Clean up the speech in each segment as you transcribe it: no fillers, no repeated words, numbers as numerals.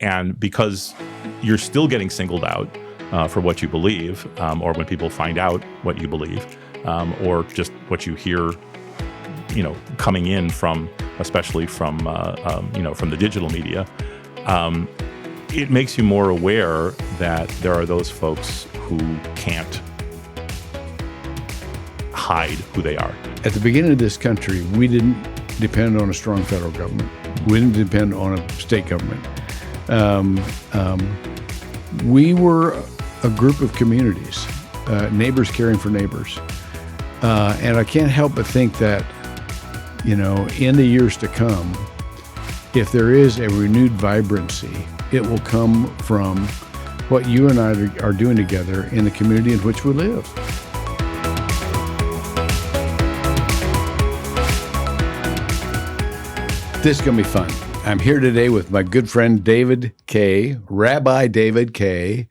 And because you're still getting singled out for what you believe, or when people find out what you believe, or just what you hear, coming in from, especially from, from the digital media, it makes you more aware that there are those folks who can't hide who they are. At the beginning of this country, we didn't depend on a strong federal government. We didn't depend on a state government. We were a group of communities, neighbors caring for neighbors. And I can't help but think that, in the years to come, if there is a renewed vibrancy, it will come from what you and I are doing together in the community in which we live. This is going to be fun. I'm here today with my good friend David Kay, Rabbi David Kay,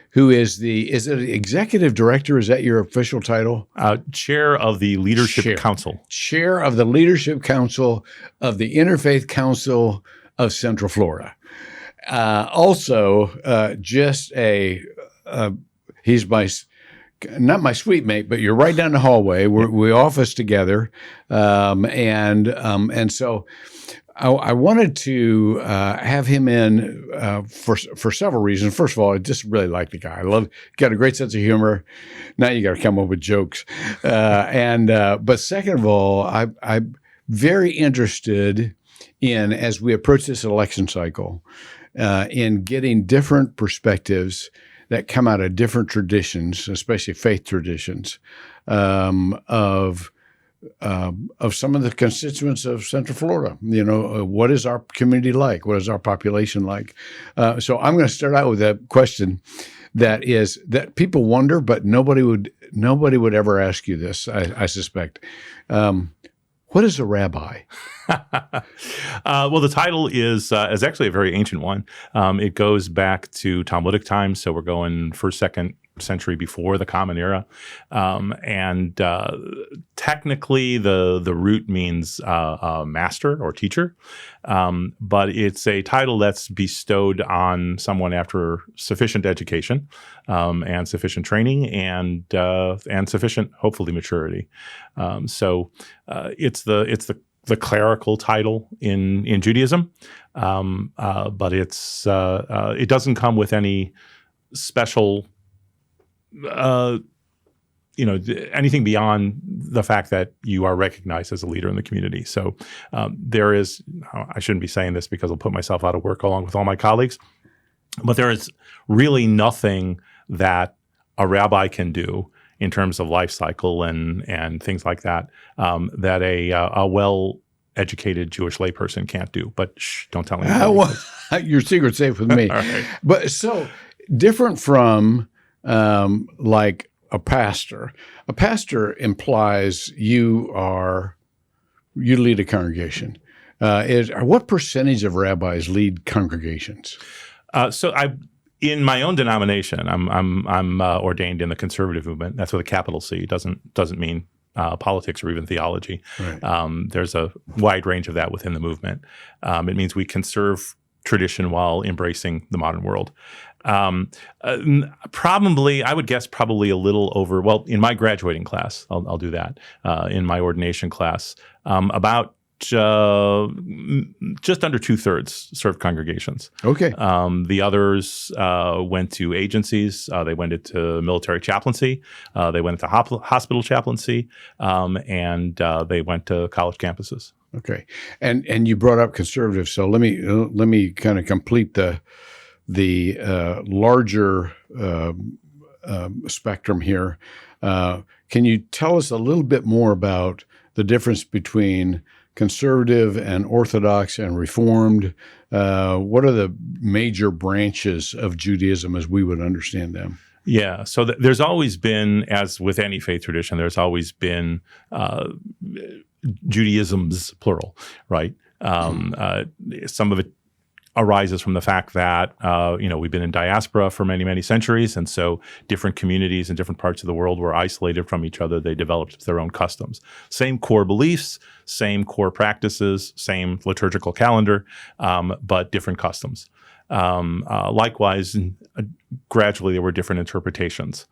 who is is it executive director? Is that your official title? Chair of the Leadership Council. Chair of the Leadership Council of the Interfaith Council of Central Florida. He's not my suite mate, but you're right down the hallway. We office together, and so I wanted to have him in for several reasons. First of all, I just really like the guy. Got a great sense of humor. Now you got to come up with jokes, but second of all, I'm very interested in, as we approach this election cycle, in getting different perspectives that come out of different traditions, especially faith traditions, of some of the constituents of Central Florida. What is our community like? What is our population like? So I'm going to start out with a question that people wonder, but nobody would ever ask you this, I suspect. What is a rabbi? Well, the title is actually a very ancient one. It goes back to Talmudic times, so we're going first, second century before the Common Era, and technically the root means master or teacher, but it's a title that's bestowed on someone after sufficient education and sufficient training and sufficient, hopefully, maturity. So it's the clerical title in Judaism, but it doesn't come with any special, anything beyond the fact that you are recognized as a leader in the community. So there is, I shouldn't be saying this because I'll put myself out of work along with all my colleagues, but there is really nothing that a rabbi can do in terms of life cycle and things like that, that a well-educated Jewish layperson can't do. But don't tell anybody. Your secret's safe with me. Right. But so different from like a pastor. A pastor implies you lead a congregation. What percentage of rabbis lead congregations? In my own denomination, I'm ordained in the conservative movement. That's with a capital C. It doesn't mean politics or even theology. Right. There's a wide range of that within the movement. It means we conserve tradition while embracing the modern world. Probably, I would guess probably a little over, well, in my graduating class, I'll do that. In my ordination class, about just under 2/3 served congregations. Okay. The others went to agencies. They went into military chaplaincy. They went into hospital chaplaincy, and they went to college campuses. Okay. And you brought up conservative, so let me kind of complete the larger spectrum here. Can you tell us a little bit more about the difference between conservative and Orthodox and Reformed? What are the major branches of Judaism as we would understand them? Yeah, so there's always been, as with any faith tradition, there's always been Judaisms, plural, right? Some of it arises from the fact that, we've been in diaspora for many, many centuries. And so different communities in different parts of the world were isolated from each other. They developed their own customs. Same core beliefs, same core practices, same liturgical calendar, but different customs. Likewise, gradually there were different interpretations.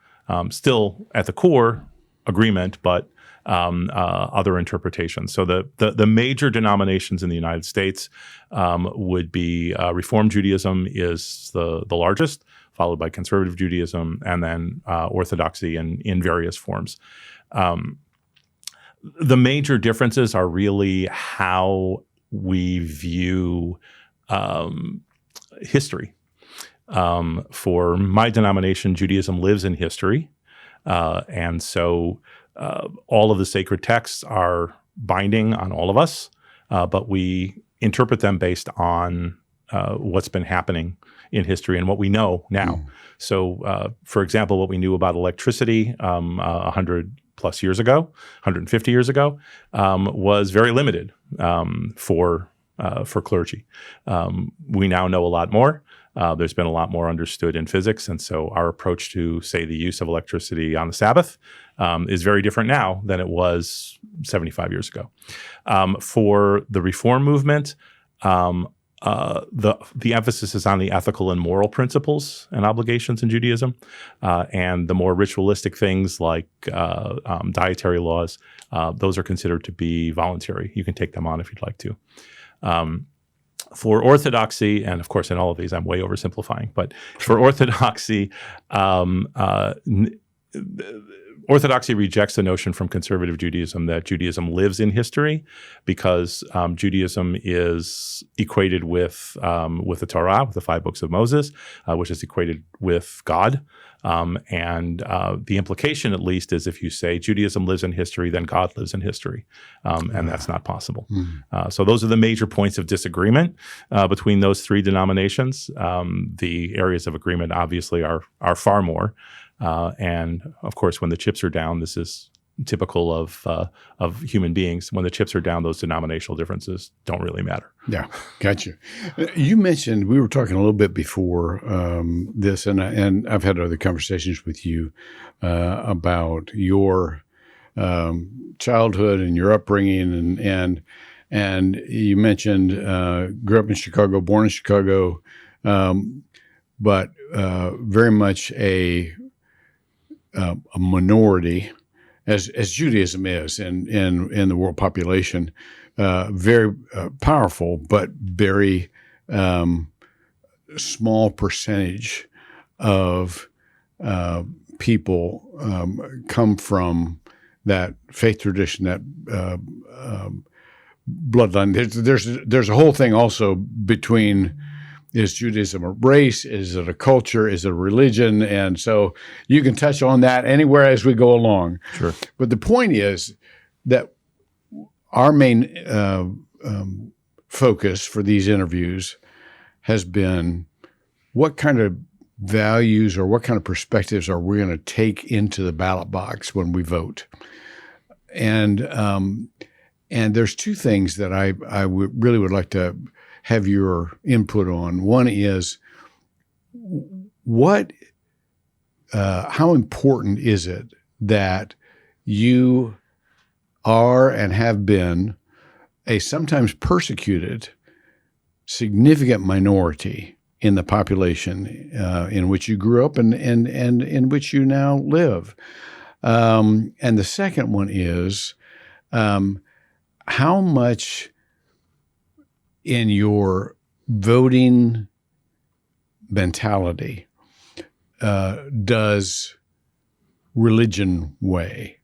Still at the core, agreement, but other interpretations. So the major denominations in the United States would be Reform Judaism is the largest, followed by Conservative Judaism, and then Orthodoxy in various forms. The major differences are really how we view history. For my denomination, Judaism lives in history. And so all of the sacred texts are binding on all of us, but we interpret them based on what's been happening in history and what we know now. So, for example, what we knew about electricity 100 plus years ago, 150 years ago, was very limited for clergy. We now know a lot more. There's been a lot more understood in physics, and so our approach to, say, the use of electricity on the Sabbath is very different now than it was 75 years ago. For the Reform movement, the emphasis is on the ethical and moral principles and obligations in Judaism, and the more ritualistic things like dietary laws, those are considered to be voluntary. You can take them on if you'd like to. For Orthodoxy, and of course in all of these I'm way oversimplifying, but for Orthodoxy, Orthodoxy rejects the notion from conservative Judaism that Judaism lives in history, because Judaism is equated with the Torah, with the 5 books of Moses, which is equated with God. And the implication, at least, is if you say Judaism lives in history, then God lives in history. And that's not possible. So those are the major points of disagreement between those 3 denominations. The areas of agreement obviously are far more. And of course, when the chips are down, this is typical of human beings. When the chips are down, those denominational differences don't really matter. Yeah, got you. You mentioned, we were talking a little bit before this, and I've had other conversations with you about your childhood and your upbringing, and you mentioned grew up in Chicago, born in Chicago, but very much a minority, as Judaism is in the world population, very powerful, but very small percentage of people come from that faith tradition, that bloodline. There's a whole thing also between, is Judaism a race? Is it a culture? Is it a religion? And so you can touch on that anywhere as we go along. Sure. But the point is that our main focus for these interviews has been, what kind of values or what kind of perspectives are we going to take into the ballot box when we vote? And there's 2 things that I really would like to have your input on. One is, how important is it that you are and have been a sometimes persecuted, significant minority in the population in which you grew up and in which you now live? And the second one is, how much in your voting mentality does religion weigh?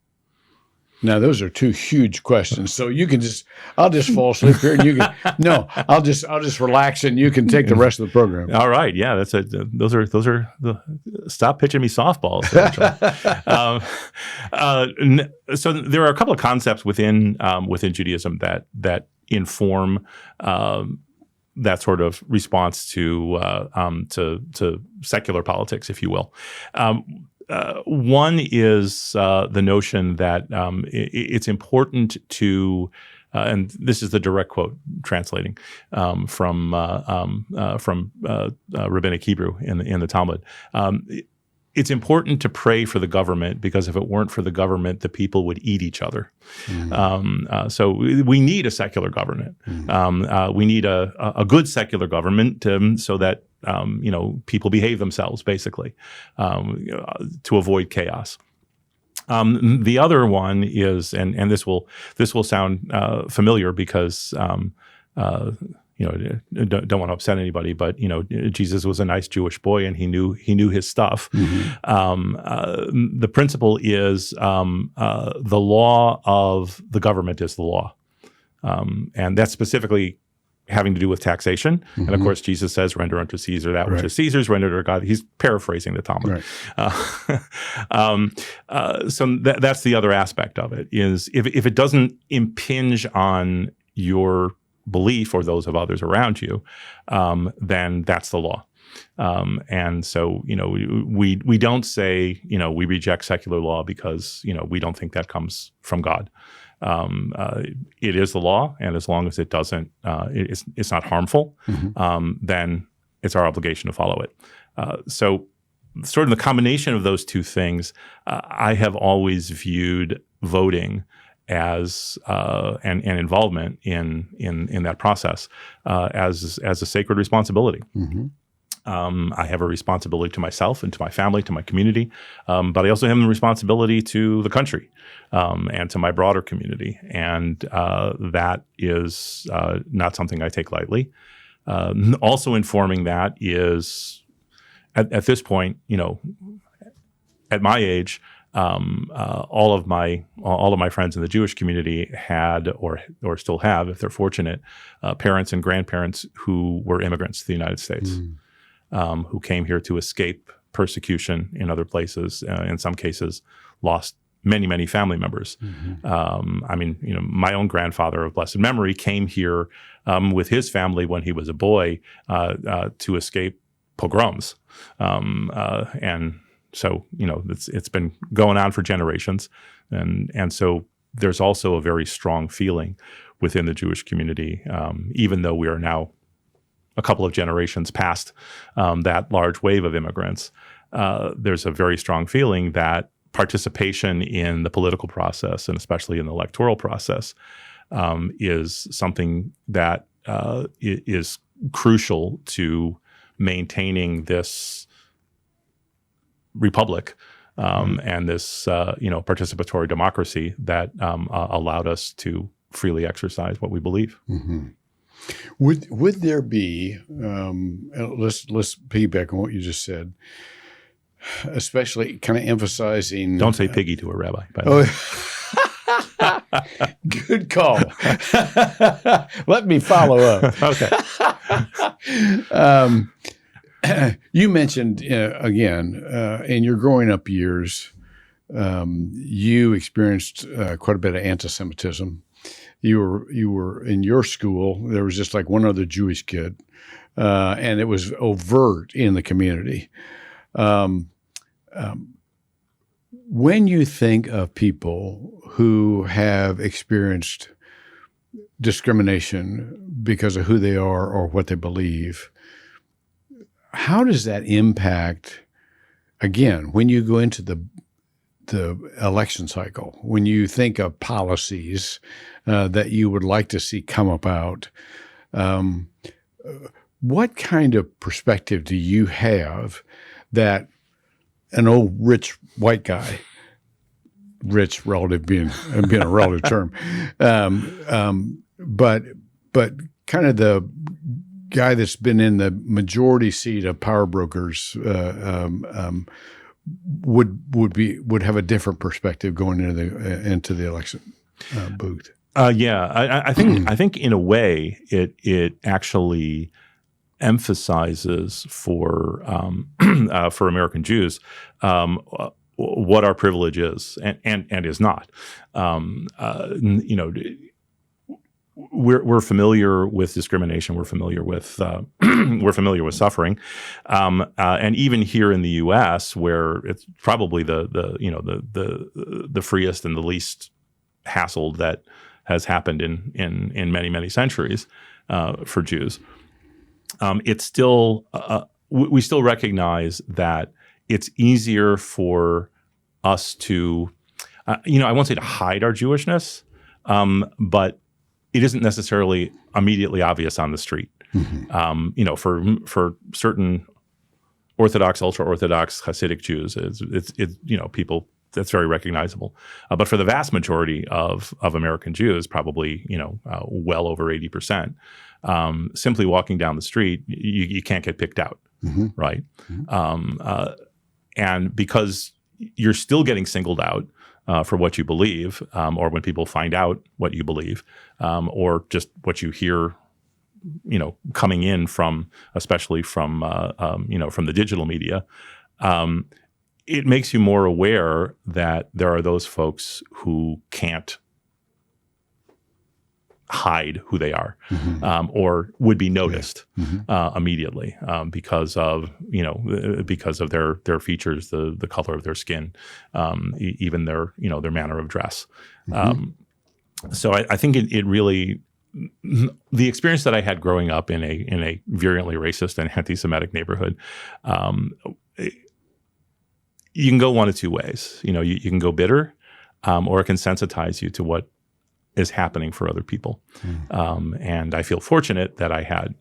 Now, those are 2 huge questions. So you can I'll just fall asleep here, and I'll just relax, and you can take the rest of the program. All right. Yeah, those are the, stop pitching me softballs. So there are a couple of concepts within Judaism that inform that sort of response to secular politics, if you will. One is the notion that it's important to, and this is the direct quote translating from rabbinic Hebrew in the Talmud. It's important to pray for the government, because if it weren't for the government, the people would eat each other. So we need a secular government. We need a good secular government so that people behave themselves, basically, to avoid chaos. The other one is, and this will sound familiar because don't want to upset anybody, but Jesus was a nice Jewish boy and he knew his stuff. The principle is the law of the government is the law, and that's specifically having to do with taxation. And of course, Jesus says, "Render unto Caesar that which is Caesar's, render to God." He's paraphrasing the Talmud. So that's the other aspect of it, is if it doesn't impinge on your belief or those of others around you, then that's the law. And so, we don't say, we reject secular law because, we don't think that comes from God. It is the law, and as long as it doesn't, it's not harmful, then it's our obligation to follow it. So sort of the combination of those two things, I have always viewed voting as and involvement in that process as a sacred responsibility. I have a responsibility to myself and to my family, to my community, but I also have a responsibility to the country and to my broader community, and that is not something I take lightly. Also informing that is, at this point, at my age, all of my friends in the Jewish community had or still have, if they're fortunate, parents and grandparents who were immigrants to the United States, who came here to escape persecution in other places. In some cases, lost many family members. My own grandfather of blessed memory came here with his family when he was a boy to escape pogroms, and so, it's been going on for generations. And so there's also a very strong feeling within the Jewish community, even though we are now a couple of generations past that large wave of immigrants. There's a very strong feeling that participation in the political process, and especially in the electoral process, is something that is crucial to maintaining this republic and this participatory democracy that allowed us to freely exercise what we believe. Would there be let's piggyback on what you just said, especially kind of emphasizing. Don't say piggy to a rabbi, by the way. Good call. Let me follow up. Okay. You mentioned again in your growing up years, you experienced quite a bit of anti-Semitism. You were in your school. There was just like one other Jewish kid, and it was overt in the community. When you think of people who have experienced discrimination because of who they are or what they believe, how does that impact, again, when you go into the election cycle, when you think of policies that you would like to see come about, what kind of perspective do you have that an old rich white guy, rich relative being a relative term, but kind of the guy that's been in the majority seat of power brokers would have a different perspective going into the election booth? I think in a way it actually emphasizes for American Jews what our privilege is and is not. We're familiar with discrimination. We're familiar with suffering, and even here in the U.S., where it's probably the freest and the least hassled that has happened in many centuries for Jews. It's still we still recognize that it's easier for us to I won't say to hide our Jewishness, but it isn't necessarily immediately obvious on the street. For certain Orthodox, ultra-Orthodox Hasidic Jews, it's people, that's very recognizable. But for the vast majority of American Jews, probably well over 80%, simply walking down the street, you can't get picked out, right? And because you're still getting singled out for what you believe, or when people find out what you believe, or just what you hear, coming in especially from the digital media, it makes you more aware that there are those folks who can't hide who they are, or would be noticed immediately because of their features, the color of their skin, even their manner of dress. So I think it really, the experience that I had growing up in a virulently racist and anti-Semitic neighborhood, you can go one of two ways. You can go bitter, or it can sensitize you to what is happening for other people. And I feel fortunate that I had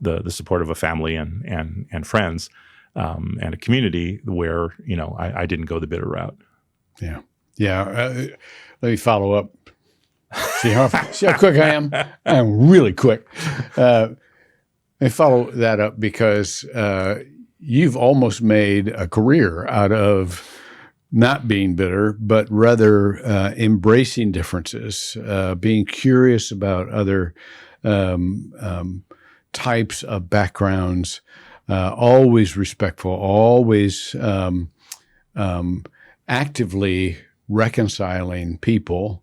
the support of a family and friends, and a community where I didn't go the bitter route. Yeah. Let me follow up. See how quick I am? I'm really quick. Let me follow that up because you've almost made a career out of not being bitter, but rather embracing differences, being curious about other types of backgrounds, always respectful, always actively reconciling people,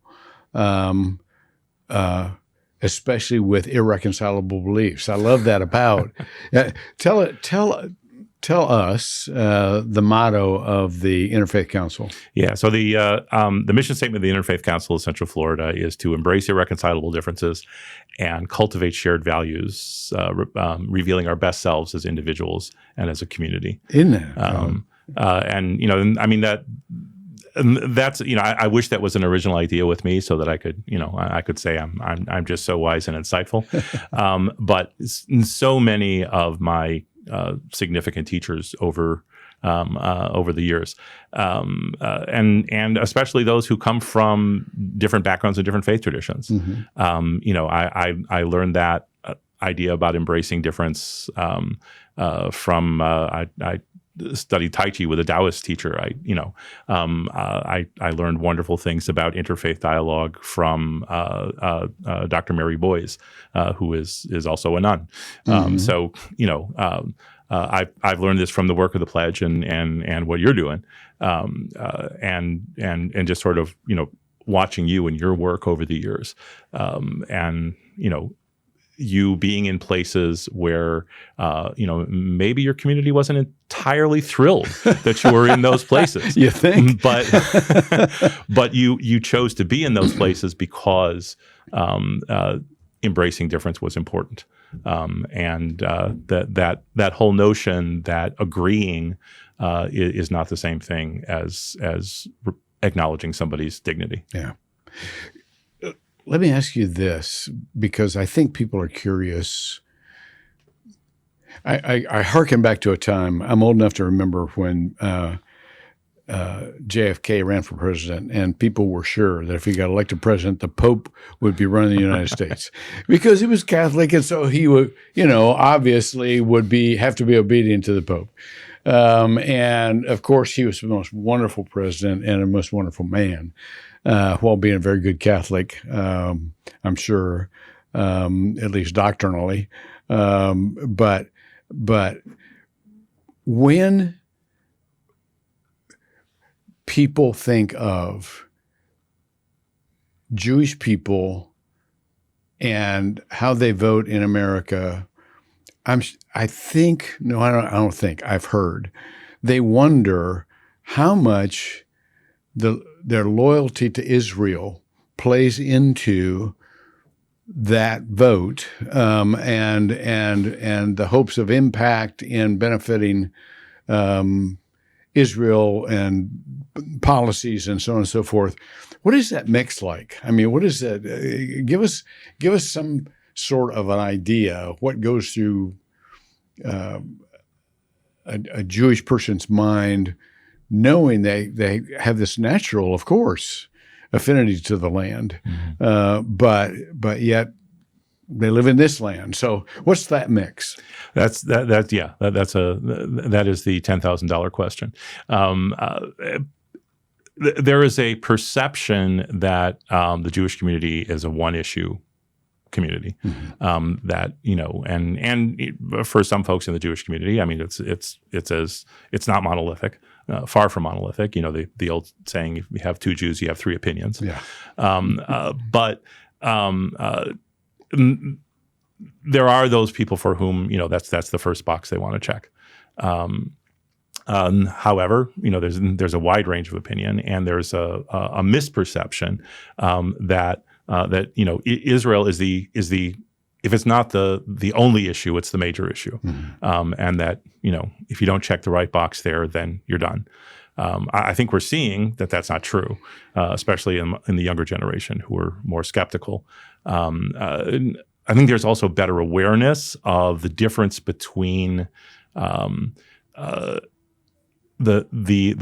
especially with irreconcilable beliefs. I love that about. Tell us the motto of the Interfaith Council. Yeah, so the mission statement of the Interfaith Council of Central Florida is to embrace irreconcilable differences and cultivate shared values, revealing our best selves as individuals and as a community. In there, that's I wish that was an original idea with me, so that I could say I'm just so wise and insightful. But so many of my significant teachers over the years, and especially those who come from different backgrounds and different faith traditions. I learned that idea about embracing difference from I studied Tai Chi with a Taoist teacher. I learned wonderful things about interfaith dialogue from Dr. Mary Boyes, who is also a nun. So I've learned this from the work of the Pledge and what you're doing, and just sort of watching you and your work over the years, and you being in places where, maybe your community wasn't entirely thrilled that you were in those places. You think? But you chose to be in those places because embracing difference was important. And that whole notion that agreeing is not the same thing as acknowledging somebody's dignity. Yeah. Let me ask you this, because I think people are curious. I hearken back to a time, I'm old enough to remember when JFK ran for president, and people were sure that if he got elected president, the Pope would be running the United States because he was Catholic, and so he would, obviously would have to be obedient to the Pope. And of course, he was the most wonderful president and a most wonderful man. While being a very good Catholic, I'm sure, at least doctrinally. But when people think of Jewish people and how they vote in America, I've heard, they wonder how much their loyalty to Israel plays into that vote, and the hopes of impact in benefiting Israel and policies and so on and so forth. What is that mix like? I mean, what is that? Give us sort of an idea, what goes through a Jewish person's mind, knowing they have this natural, of course, affinity to the land, but yet they live in this land. So what's that mix? That is the $10,000 question. There is a perception that the Jewish community is a one-issue community. That and for some folks in the Jewish community, I mean, it's not monolithic, far from monolithic. The old saying, if you have two Jews, you have three opinions. Yeah. But there are those people for whom that's the first box they want to check. However, there's a wide range of opinion, and there's a misperception that Israel is the if it's not the only issue, it's the major issue, and that if you don't check the right box there, then you're done. I think we're seeing that that's not true, especially in the younger generation who are more skeptical. I think there's also better awareness of the difference between the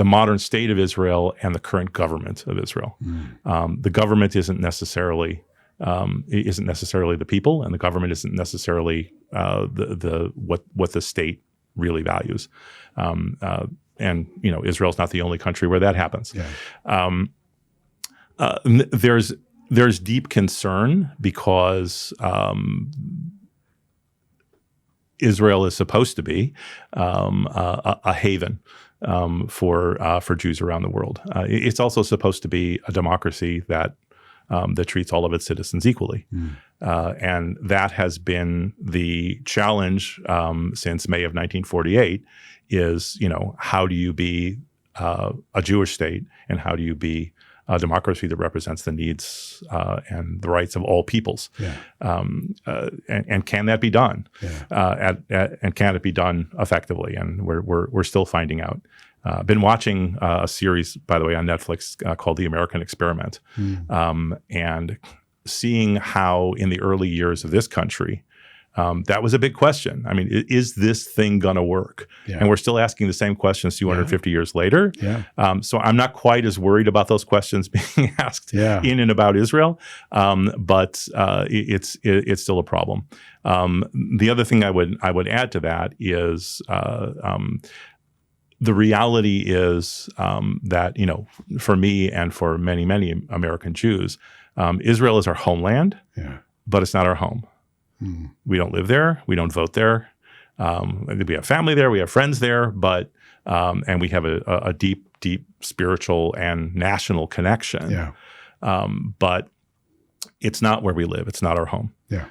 modern state of Israel and the current government of Israel. The government isn't necessarily the people, and the government isn't necessarily what the state really values. And Israel's not the only country where that happens. Yeah. There's deep concern because Israel is supposed to be a haven for Jews around the world. It's also supposed to be a democracy that treats all of its citizens equally. And that has been the challenge since May of 1948 is, how do you be a Jewish state, and how do you be a democracy that represents the needs and the rights of all peoples? Yeah. And can that be done? Yeah. And can it be done effectively? And we're still finding out. Been watching a series, by the way, on Netflix called The American Experiment, and seeing how in the early years of this country, that was a big question. I mean, is this thing going to work? Yeah. And we're still asking the same questions 250 years later. Yeah. So I'm not quite as worried about those questions being asked in and about Israel, but it's still a problem. The other thing I would add to that is the reality is that, for me and for many, many American Jews, Israel is our homeland, but it's not our home. We don't live there. We don't vote there. We have family there. We have friends there, but and we have a deep, deep spiritual and national connection. Yeah. But it's not where we live. It's not our home. Yeah.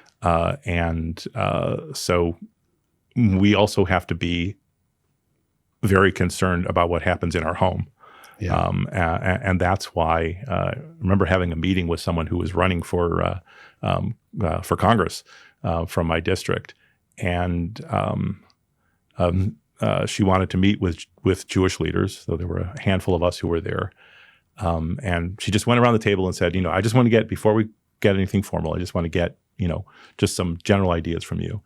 So we also have to be very concerned about what happens in our home. Yeah. And that's why I remember having a meeting with someone who was running for Congress from my district, and she wanted to meet with Jewish leaders. So there were a handful of us who were there, and she just went around the table and said, I just want to before we get anything formal, I just want to get just some general ideas from you.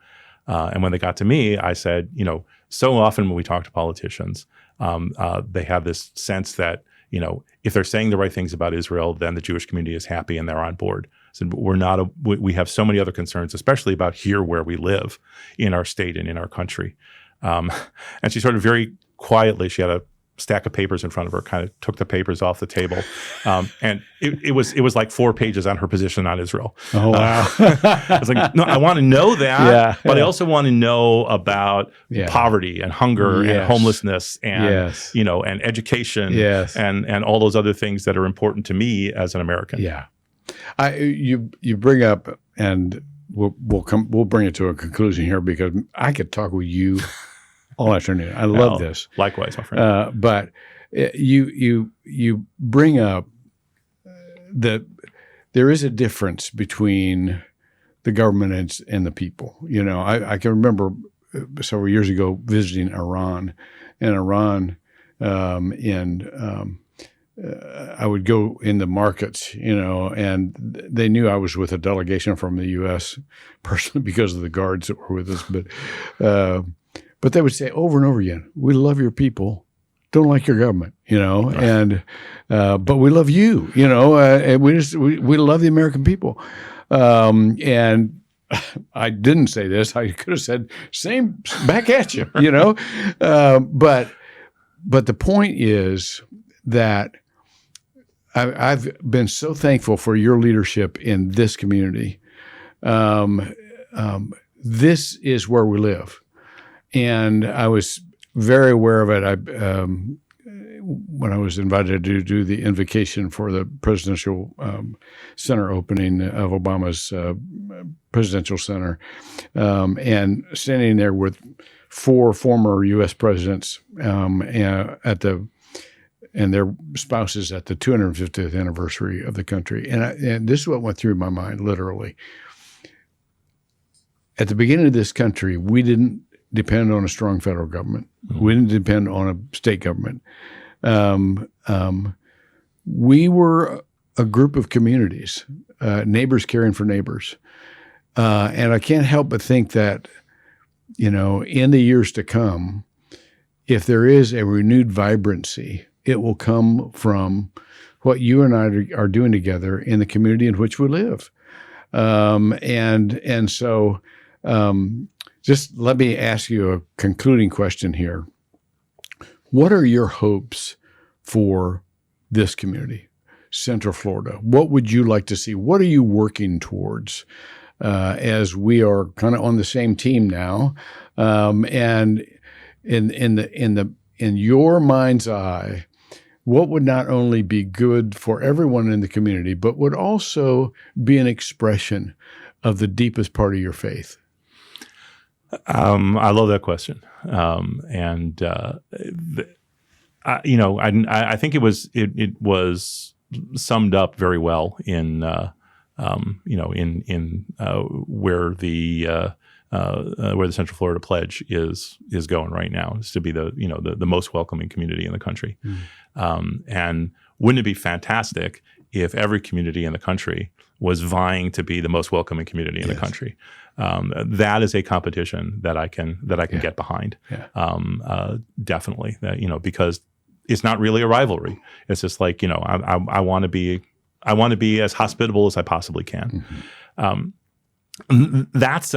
And when they got to me, I said, so often when we talk to politicians, they have this sense that, if they're saying the right things about Israel, then the Jewish community is happy and they're on board. So we have so many other concerns, especially about here where we live in our state and in our country. And she sort of very quietly, she had a stack of papers in front of her, kind of took the papers off the table. And it was like 4 pages on her position on Israel. Oh, wow. I was like, no, I want to know that, but I also want to know about poverty and hunger and homelessness and, and education and all those other things that are important to me as an American. Yeah. You bring up, and we'll bring it to a conclusion here, because I could talk with you all afternoon. I love this. Likewise, my friend. But you bring up that there is a difference between the government and the people. I can remember several years ago visiting Iran, and Iran in I would go in the markets, and they knew I was with a delegation from the U.S. personally because of the guards that were with us. But they would say over and over again, "We love your people, don't like your government," right. And but we love you, and we love the American people. And I didn't say this. I could have said same back at you, But the point is that I've been so thankful for your leadership in this community. This is where we live. And I was very aware of it. When I was invited to do the invocation for the presidential center opening of Obama's presidential center, and standing there with 4 former U.S. presidents and their spouses at the 250th anniversary of the country. And this is what went through my mind, literally. At the beginning of this country, we didn't depend on a strong federal government. Mm-hmm. We didn't depend on a state government. We were a group of communities, neighbors caring for neighbors. And I can't help but think that, in the years to come, if there is a renewed vibrancy, it will come from what you and I are doing together in the community in which we live. And so just let me ask you a concluding question here. What are your hopes for this community, Central Florida? What would you like to see? What are you working towards as we are kind of on the same team now? And in your mind's eye, what would not only be good for everyone in the community, but would also be an expression of the deepest part of your faith? I love that question, I think it was summed up very well in where the Central Florida Pledge is going right now, is to be the most welcoming community in the country. Mm. And wouldn't it be fantastic if every community in the country was vying to be the most welcoming community in the country? That is a competition that I can get behind. Yeah. Definitely, because it's not really a rivalry. It's just like, I want to be as hospitable as I possibly can. Mm-hmm. That's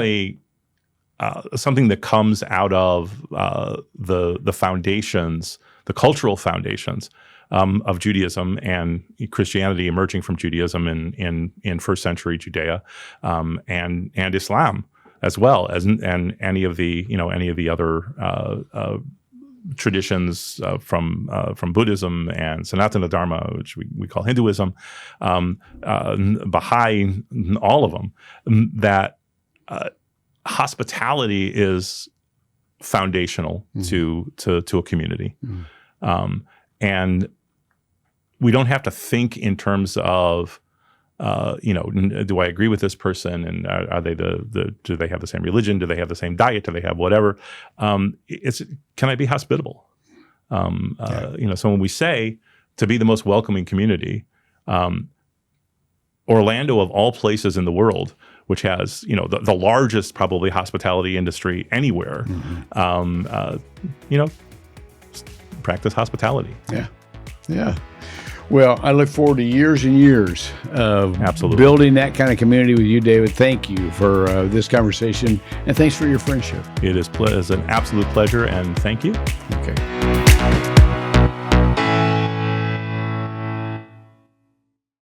something that comes out of the foundations, the cultural foundations of Judaism and Christianity emerging from Judaism in first century Judea, and Islam as well as and any of the other traditions from Buddhism and Sanatana Dharma, which we call Hinduism, Baha'i, all of them, that hospitality is foundational to a community. And we don't have to think in terms of, do I agree with this person? And are they do they have the same religion? Do they have the same diet? Do they have whatever? Can I be hospitable? So when we say to be the most welcoming community, Orlando of all places in the world, which has, the largest probably hospitality industry anywhere, practice hospitality. Yeah. Yeah. Well, I look forward to years and years of building that kind of community with you, David. Thank you for this conversation, and thanks for your friendship. It is an absolute pleasure, and thank you. Okay.